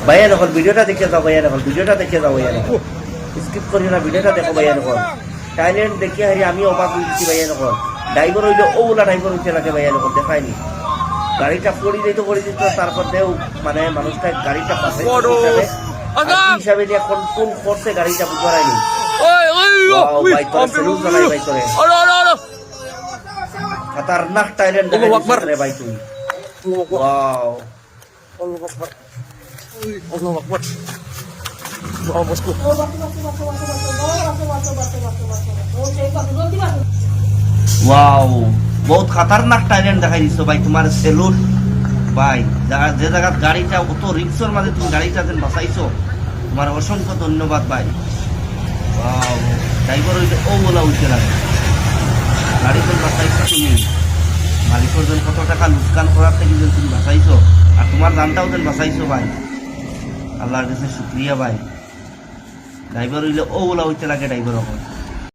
ভাইয়া নকল ভিডিওটা দেখে যাও, ভাইয়া নকল ভিডিওটা দেখে যাও, ভাইয়া নকল স্কিপ করি না, ভিডিওটা দেখো ভাইয়া নকল। থাইল্যান্ড দেখে হারি আমি অবাক হয়েছি ভাইয়া নকল। ড্রাইভার হইলো ওগুলা ড্রাইভার হইতে লাগে ভাইয়া নকল, দেখায়নি গাড়িটা পড়ি দিত তারপর দেও মানে মানুষটা গাড়িটা পাশে হিসাবে দিয়ে কন্ট্রোল করছে, গাড়িটা বুঝারায়নি। ভাই তোরে সেলুট জানাই ভাই, তোরে খতরনাক থাইল্যান্ড দেখাই ভাই তুই। Wow Allahu Akbar. Wow, bosku. Wow বহুত খতরনাক থাইল্যান্ড দেখাই দিছো ভাই, তোমার সেলুট ভাই। যে জায়গা গাড়িটা অত রিক্সের মাঝে তুমি গাড়িটা যেন বাঁচাইছো, তোমার অসংখ্য ধন্যবাদ ভাই। ওয়াও ড্রাইভার হইতে ও বলা উঠতে লাগে, গাড়ি যেন বাঁচাইছো তুমি, মালিকের যেন কত টাকা লুৎকান করার থেকে যেন তুমি বাঁচাইছো, আর তোমার দানটাও যেন বাঁচাইছো ভাই। আল্লাহর কাছে শুক্রিয়া ভাই। ড্রাইভার হইলে ও বলা হইতে লাগে ড্রাইভার হবে।